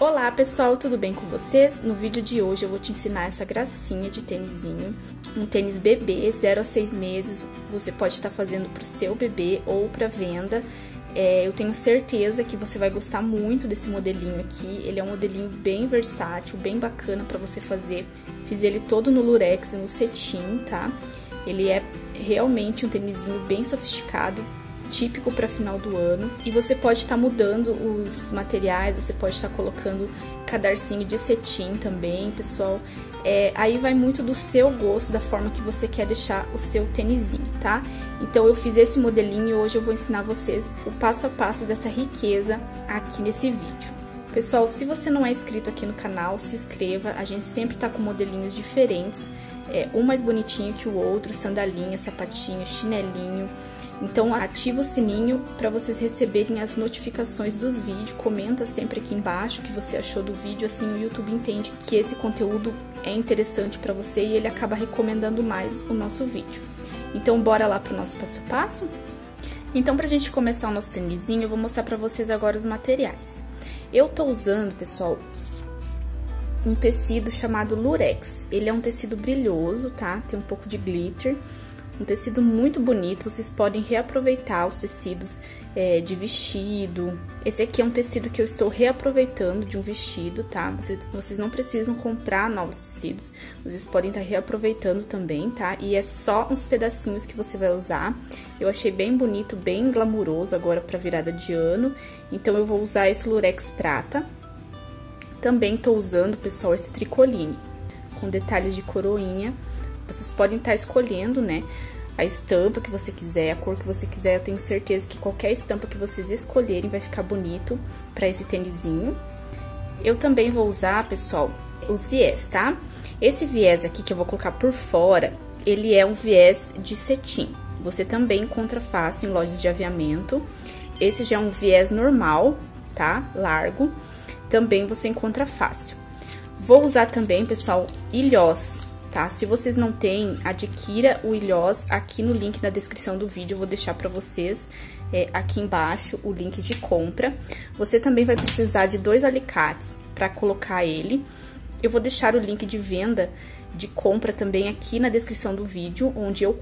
Olá pessoal, tudo bem com vocês? No vídeo de hoje eu vou te ensinar essa gracinha de tênisinho, um tênis bebê 0 a 6 meses, você pode estar fazendo para o seu bebê ou para venda. Eu tenho certeza que você vai gostar muito desse modelinho aqui, ele é um modelinho bem versátil, bem bacana para você fazer. Fiz ele todo no lurex e no cetim, tá? Ele é realmente um tênisinho bem sofisticado, típico para final do ano, e você pode estar mudando os materiais, você pode estar colocando cadarcinho de cetim também, pessoal. Aí vai muito do seu gosto, da forma que você quer deixar o seu tênisinho, tá? Então eu fiz esse modelinho e hoje eu vou ensinar vocês o passo a passo dessa riqueza aqui nesse vídeo. Pessoal, se você não é inscrito aqui no canal, se inscreva, a gente sempre tá com modelinhos diferentes, um mais bonitinho que o outro, sandalinha, sapatinho, chinelinho. Então ativa o sininho para vocês receberem as notificações dos vídeos, comenta sempre aqui embaixo o que você achou do vídeo, assim o YouTube entende que esse conteúdo é interessante para você e ele acaba recomendando mais o nosso vídeo. Então bora lá pro nosso passo a passo? Então pra gente começar o nosso tênisinho, eu vou mostrar para vocês agora os materiais. Eu tô usando, pessoal, um tecido chamado lurex, ele é um tecido brilhoso, tá? Tem um pouco de glitter. Um tecido muito bonito, vocês podem reaproveitar os tecidos de vestido. Esse aqui é um tecido que eu estou reaproveitando de um vestido, tá? Vocês não precisam comprar novos tecidos, vocês podem estar reaproveitando também, tá? E é só uns pedacinhos que você vai usar. Eu achei bem bonito, bem glamuroso agora pra virada de ano, então eu vou usar esse lurex prata. Também tô usando, pessoal, esse tricoline, com detalhes de coroinha. Vocês podem estar escolhendo, né, a estampa que você quiser, a cor que você quiser. Eu tenho certeza que qualquer estampa que vocês escolherem vai ficar bonito pra esse tênisinho. Eu também vou usar, pessoal, os viés, tá? Esse viés aqui que eu vou colocar por fora, ele é um viés de cetim. Você também encontra fácil em lojas de aviamento. Esse já é um viés normal, tá? Largo. Também você encontra fácil. Vou usar também, pessoal, ilhós. Tá? Se vocês não têm, adquira o ilhós aqui no link na descrição do vídeo, eu vou deixar pra vocês aqui embaixo o link de compra. Você também vai precisar de 2 alicates pra colocar ele. Eu vou deixar o link de venda de compra também aqui na descrição do vídeo, onde eu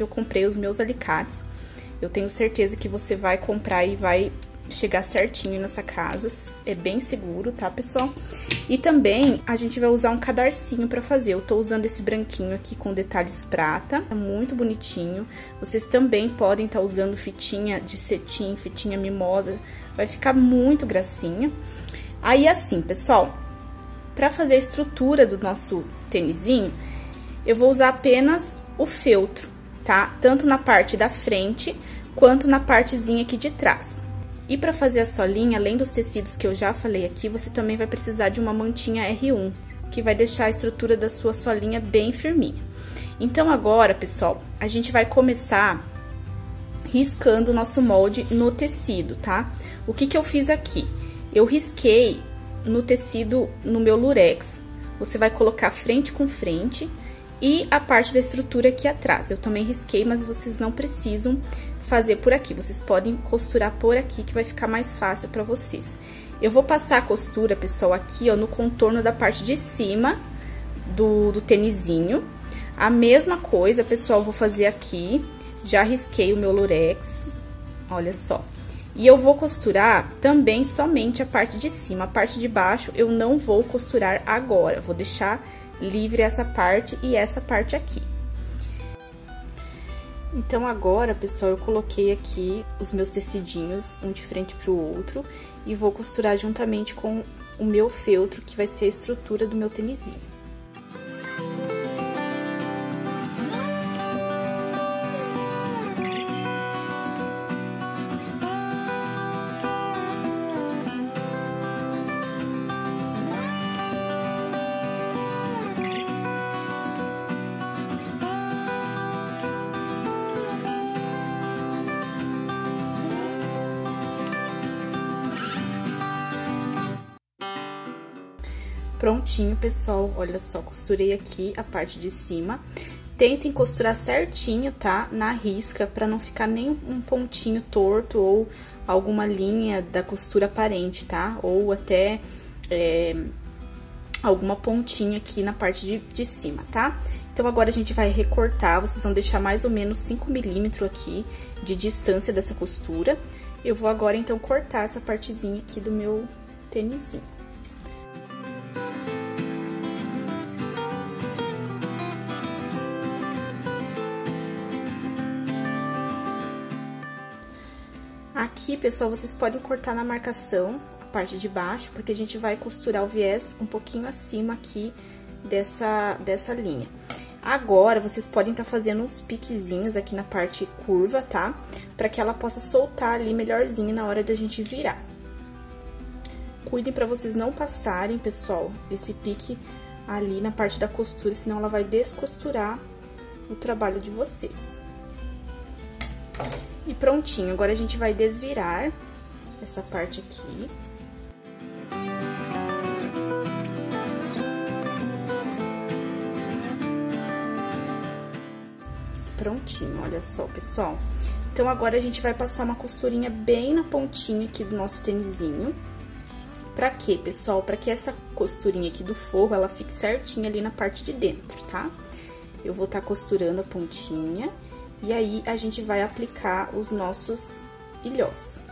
comprei os meus alicates. Eu tenho certeza que você vai comprar e vai chegar certinho na sua casa, é bem seguro, tá, pessoal? E também a gente vai usar um cadarcinho pra fazer. Eu tô usando esse branquinho aqui com detalhes prata, é muito bonitinho. Vocês também podem estar usando fitinha de cetim, fitinha mimosa, vai ficar muito gracinha. Aí assim, pessoal, pra fazer a estrutura do nosso tênisinho, eu vou usar apenas o feltro, tá? Tanto na parte da frente, quanto na partezinha aqui de trás. E para fazer a solinha, além dos tecidos que eu já falei aqui, você também vai precisar de uma mantinha R1, que vai deixar a estrutura da sua solinha bem firminha. Então agora, pessoal, a gente vai começar riscando o nosso molde no tecido, tá? O que eu fiz aqui? Eu risquei no tecido, no meu lurex. Você vai colocar frente com frente e a parte da estrutura aqui atrás. Eu também risquei, mas vocês não precisam fazer por aqui, vocês podem costurar por aqui que vai ficar mais fácil pra vocês. Eu vou passar a costura, pessoal, aqui, ó, no contorno da parte de cima do tênisinho. A mesma coisa, pessoal, vou fazer aqui, já risquei o meu lurex, olha só. E eu vou costurar também somente a parte de cima, a parte de baixo eu não vou costurar agora, vou deixar livre essa parte e essa parte aqui. Então agora, pessoal, eu coloquei aqui os meus tecidinhos, um de frente pro outro, e vou costurar juntamente com o meu feltro, que vai ser a estrutura do meu tênisinho. Prontinho, pessoal, olha só, costurei aqui a parte de cima. Tentem costurar certinho, tá? Na risca, pra não ficar nem um pontinho torto ou alguma linha da costura aparente, tá? Ou até alguma pontinha aqui na parte de cima, tá? Então, agora a gente vai recortar, vocês vão deixar mais ou menos 5 milímetros aqui de distância dessa costura. Eu vou agora, então, cortar essa partezinha aqui do meu tênisinho. Aqui, pessoal, vocês podem cortar na marcação a parte de baixo, porque a gente vai costurar o viés um pouquinho acima aqui dessa linha. Agora, vocês podem estar fazendo uns piquezinhos aqui na parte curva, tá? Pra que ela possa soltar ali melhorzinho na hora da gente virar. Cuidem pra vocês não passarem, pessoal, esse pique ali na parte da costura, senão ela vai descosturar o trabalho de vocês. E prontinho, agora a gente vai desvirar essa parte aqui. Prontinho, olha só, pessoal. Então, agora a gente vai passar uma costurinha bem na pontinha aqui do nosso tênisinho. Pra quê, pessoal? Pra que essa costurinha aqui do forro, ela fique certinha ali na parte de dentro, tá? Eu vou tá costurando a pontinha. E aí, a gente vai aplicar os nossos ilhós.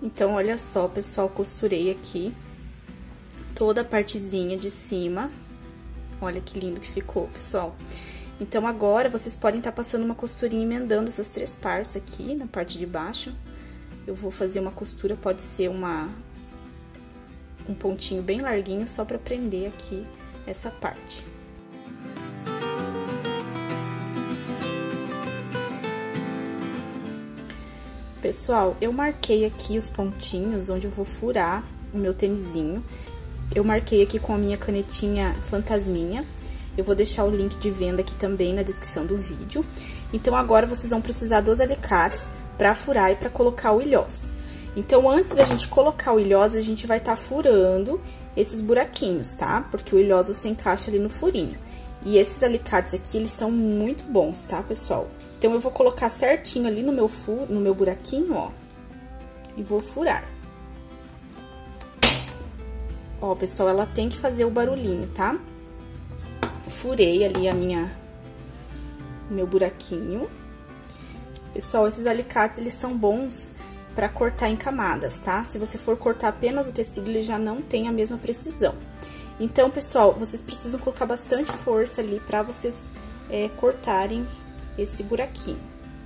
Então, olha só, pessoal, costurei aqui toda a partezinha de cima. Olha que lindo que ficou, pessoal. Então, agora, vocês podem estar passando uma costurinha emendando essas 3 partes aqui na parte de baixo. Eu vou fazer uma costura, pode ser um pontinho bem larguinho, só pra prender aqui essa parte. Pessoal, eu marquei aqui os pontinhos onde eu vou furar o meu tênisinho. Eu marquei aqui com a minha canetinha fantasminha. Eu vou deixar o link de venda aqui também na descrição do vídeo. Então, agora vocês vão precisar dos alicates pra furar e pra colocar o ilhós. Então, antes da gente colocar o ilhós, a gente vai estar furando esses buraquinhos, tá? Porque o ilhós você encaixa ali no furinho. E esses alicates aqui, eles são muito bons, tá, pessoal? Então, eu vou colocar certinho ali no meu buraquinho, ó, e vou furar. Ó, pessoal, ela tem que fazer o barulhinho, tá? Furei ali meu buraquinho. Pessoal, esses alicates, eles são bons pra cortar em camadas, tá? Se você for cortar apenas o tecido, ele já não tem a mesma precisão. Então, pessoal, vocês precisam colocar bastante força ali pra vocês cortarem esse buraquinho.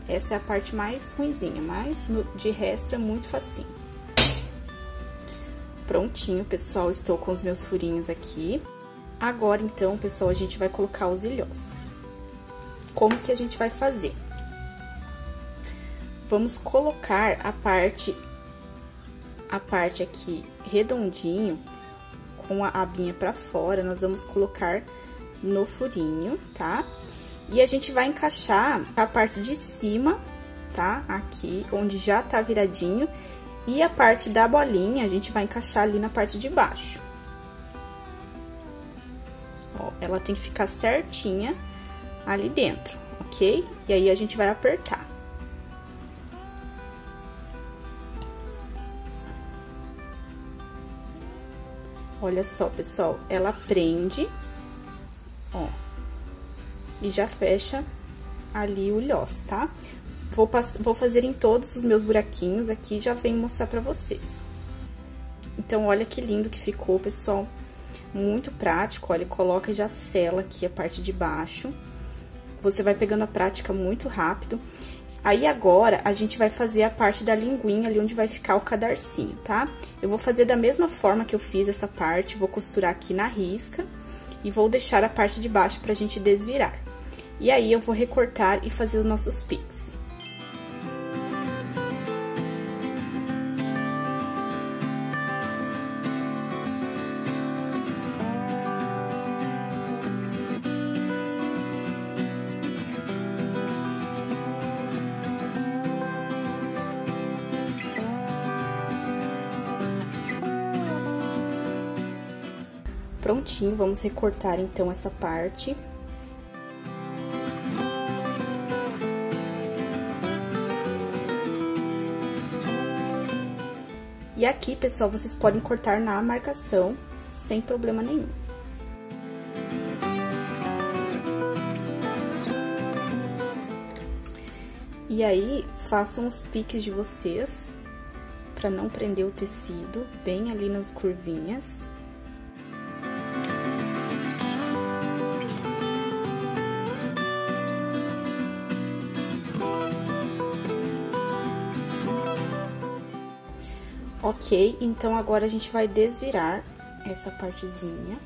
Essa é a parte mais ruinzinha, mas de resto é muito facinho. Prontinho, pessoal, estou com os meus furinhos aqui. Agora, então, pessoal, a gente vai colocar os ilhós. Como que a gente vai fazer? Vamos colocar a parte aqui redondinho, com a abinha pra fora, nós vamos colocar no furinho, tá? E a gente vai encaixar a parte de cima, tá? Aqui, onde já tá viradinho. E a parte da bolinha, a gente vai encaixar ali na parte de baixo. Ó, ela tem que ficar certinha ali dentro, ok? E aí, a gente vai apertar. Olha só, pessoal, ela prende, ó. E já fecha ali o ilhós, tá? Vou fazer em todos os meus buraquinhos aqui e já venho mostrar pra vocês. Então, olha que lindo que ficou, pessoal. Muito prático, olha, coloca e já sela aqui a parte de baixo. Você vai pegando a prática muito rápido. Aí, agora, a gente vai fazer a parte da linguinha ali onde vai ficar o cadarcinho, tá? Eu vou fazer da mesma forma que eu fiz essa parte, vou costurar aqui na risca. e vou deixar a parte de baixo pra gente desvirar. E aí, eu vou recortar e fazer os nossos piques. Prontinho, vamos recortar então essa parte. E aqui, pessoal, vocês podem cortar na marcação, sem problema nenhum. E aí, façam os piques de vocês, pra não prender o tecido, bem ali nas curvinhas. Ok, então agora a gente vai desvirar essa partezinha.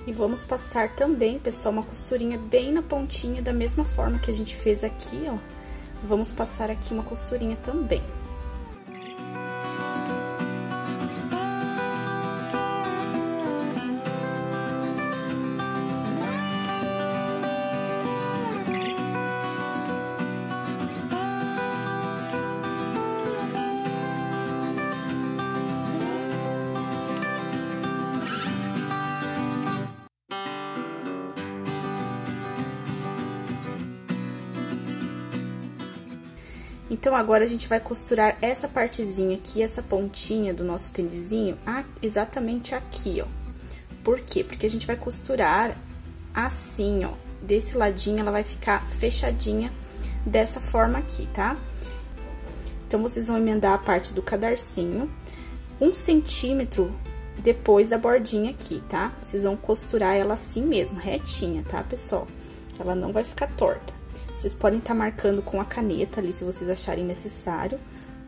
E vamos passar também, pessoal, uma costurinha bem na pontinha, da mesma forma que a gente fez aqui, ó. Vamos passar aqui uma costurinha também. Então, agora a gente vai costurar essa partezinha aqui, essa pontinha do nosso tênisinho, exatamente aqui, ó. Por quê? Porque a gente vai costurar assim, ó. Desse ladinho, ela vai ficar fechadinha dessa forma aqui, tá? Então, vocês vão emendar a parte do cadarcinho 1 centímetro depois da bordinha aqui, tá? Vocês vão costurar ela assim mesmo, retinha, tá, pessoal? Ela não vai ficar torta. Vocês podem estar marcando com a caneta ali, se vocês acharem necessário,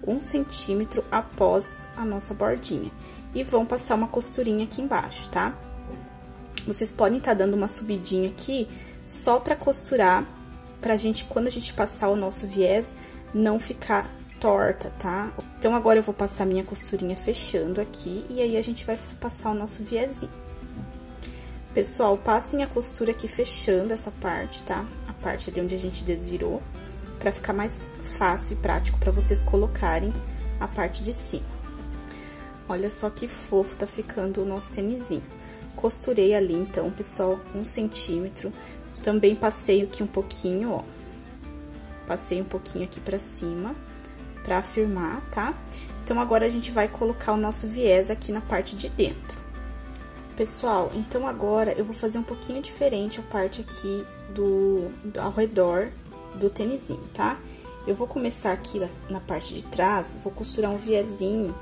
1 centímetro após a nossa bordinha. E vão passar uma costurinha aqui embaixo, tá? Vocês podem estar dando uma subidinha aqui, só pra costurar, pra gente, quando a gente passar o nosso viés, não ficar torta, tá? Então, agora eu vou passar minha costurinha fechando aqui, e aí a gente vai passar o nosso viezinho. Pessoal, passem a costura aqui fechando essa parte, tá? A parte ali onde a gente desvirou, pra ficar mais fácil e prático pra vocês colocarem a parte de cima. Olha só que fofo tá ficando o nosso tênisinho. Costurei ali, então, pessoal, 1 centímetro. Também passei aqui um pouquinho, ó. Passei um pouquinho aqui pra cima, pra afirmar, tá? Então, agora a gente vai colocar o nosso viés aqui na parte de dentro. Pessoal, então agora eu vou fazer um pouquinho diferente a parte aqui ao redor do tênisinho, tá? Eu vou começar aqui na parte de trás, vou costurar um viezinho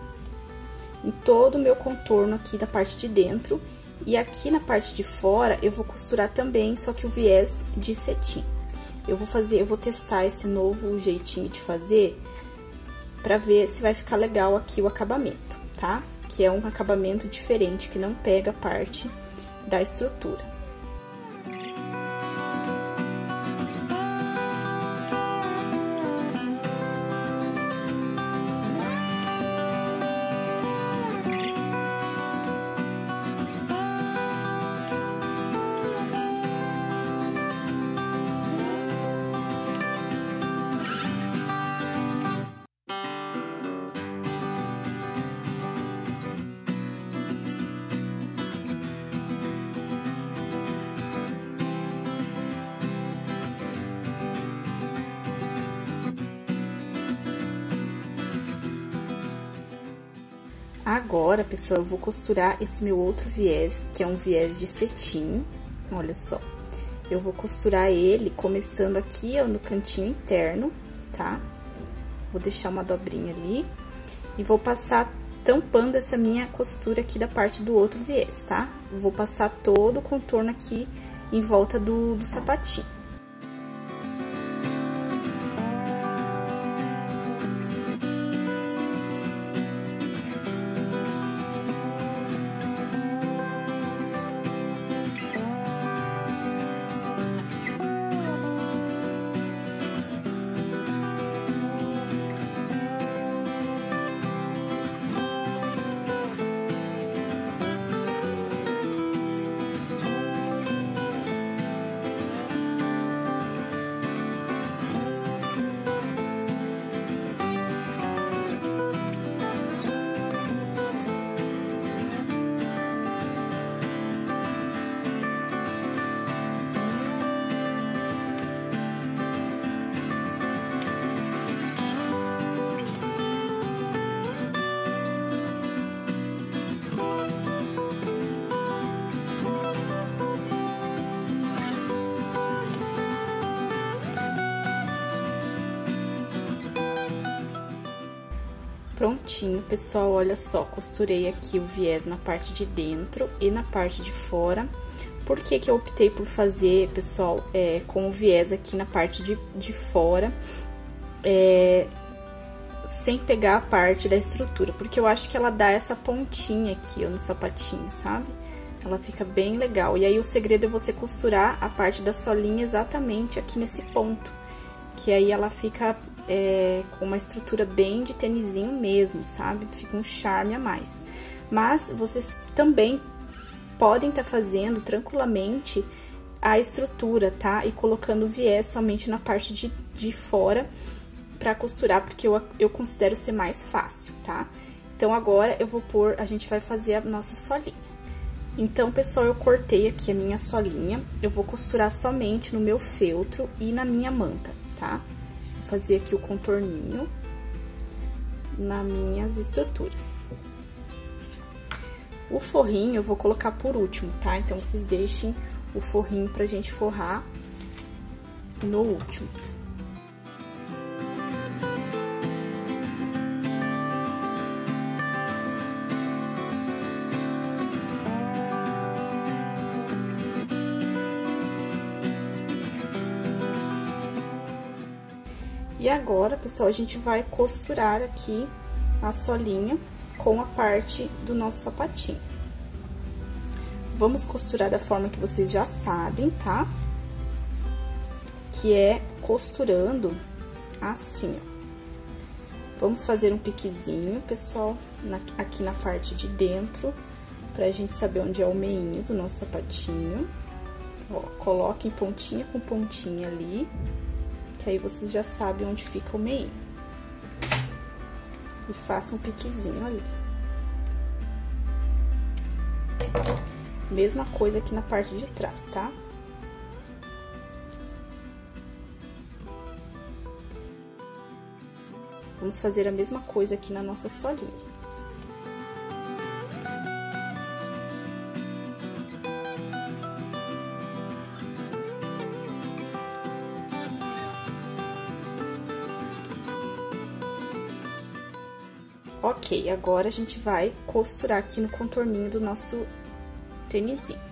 em todo o meu contorno aqui da parte de dentro. E aqui na parte de fora eu vou costurar também, só que o viés de cetim. Eu vou testar esse novo jeitinho de fazer pra ver se vai ficar legal aqui o acabamento, tá? Que é um acabamento diferente, que não pega parte da estrutura. Agora, pessoal, eu vou costurar esse meu outro viés, que é um viés de cetim, olha só. Eu vou costurar ele começando aqui, ó, no cantinho interno, tá? Vou deixar uma dobrinha ali e vou passar tampando essa minha costura aqui da parte do outro viés, tá? Vou passar todo o contorno aqui em volta do sapatinho. Prontinho, pessoal, olha só, costurei aqui o viés na parte de dentro e na parte de fora. Por que que eu optei por fazer, pessoal, com o viés aqui na parte de fora, sem pegar a parte da estrutura? Porque eu acho que ela dá essa pontinha aqui, ó, no sapatinho, sabe? Ela fica bem legal. E aí, o segredo é você costurar a parte da solinha exatamente aqui nesse ponto, que aí ela fica com uma estrutura bem de tênisinho mesmo, sabe? Fica um charme a mais. Mas vocês também podem estar fazendo tranquilamente a estrutura, tá? E colocando o viés somente na parte de fora pra costurar, porque eu considero ser mais fácil, tá? Então, agora eu vou a gente vai fazer a nossa solinha. Então, pessoal, eu cortei aqui a minha solinha, eu vou costurar somente no meu feltro e na minha manta, tá? Vou fazer aqui o contorninho nas minhas estruturas. O forrinho eu vou colocar por último, tá? Então, vocês deixem o forrinho pra gente forrar no último. E agora, pessoal, a gente vai costurar aqui a solinha com a parte do nosso sapatinho. Vamos costurar da forma que vocês já sabem, tá? Que é costurando assim, ó. Vamos fazer um piquezinho, pessoal, aqui na parte de dentro, pra gente saber onde é o meinho do nosso sapatinho. Ó, coloquem pontinha com pontinha ali, que aí vocês já sabem onde fica o meinho. E faça um piquezinho ali. Mesma coisa aqui na parte de trás, tá? Vamos fazer a mesma coisa aqui na nossa solinha. Ok, agora a gente vai costurar aqui no contorninho do nosso tênisinho.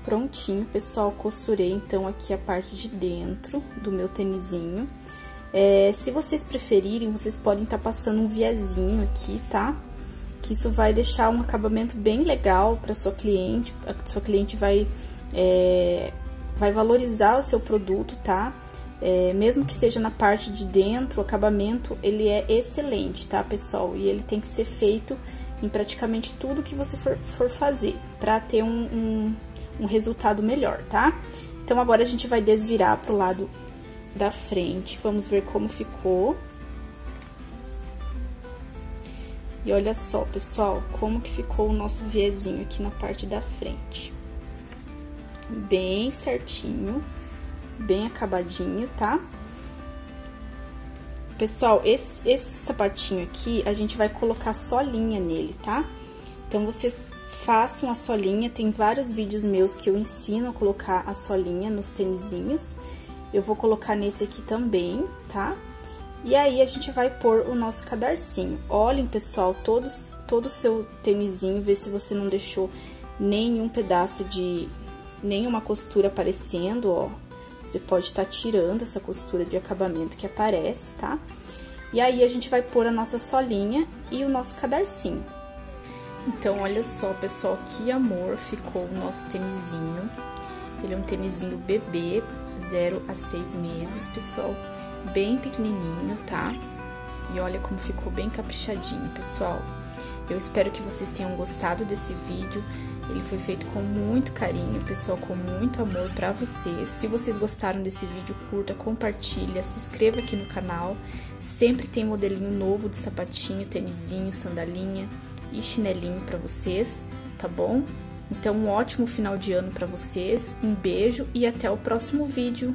Prontinho, pessoal, costurei então aqui a parte de dentro do meu tênisinho. Se vocês preferirem, vocês podem estar passando um viezinho aqui, tá? Que isso vai deixar um acabamento bem legal para sua cliente. A sua cliente vai valorizar o seu produto, tá? Mesmo que seja na parte de dentro, o acabamento, ele é excelente, tá, pessoal? E ele tem que ser feito em praticamente tudo que você for fazer, pra ter um resultado melhor, tá? Então, agora a gente vai desvirar pro lado da frente, vamos ver como ficou. E olha só, pessoal, como que ficou o nosso viezinho aqui na parte da frente. Bem certinho, bem acabadinho, tá? Pessoal, esse sapatinho aqui, a gente vai colocar solinha nele, tá? Então, vocês façam a solinha, tem vários vídeos meus que eu ensino a colocar a solinha nos tênisinhos. Eu vou colocar nesse aqui também, tá? E aí, a gente vai pôr o nosso cadarcinho. Olhem, pessoal, todo o seu tênisinho, vê se você não deixou nenhum pedaço de... nenhuma costura aparecendo, ó. Você pode estar tirando essa costura de acabamento que aparece, tá? E aí, a gente vai pôr a nossa solinha e o nosso cadarcinho. Então, olha só, pessoal, que amor ficou o nosso tênisinho. Ele é um tênisinho bebê, 0 a 6 meses, pessoal. Bem pequenininho, tá? E olha como ficou bem caprichadinho, pessoal. Eu espero que vocês tenham gostado desse vídeo. Ele foi feito com muito carinho, pessoal, com muito amor pra vocês. Se vocês gostaram desse vídeo, curta, compartilha, se inscreva aqui no canal. Sempre tem modelinho novo de sapatinho, tênisinho, sandalinha e chinelinho pra vocês, tá bom? Então, um ótimo final de ano pra vocês. Um beijo e até o próximo vídeo.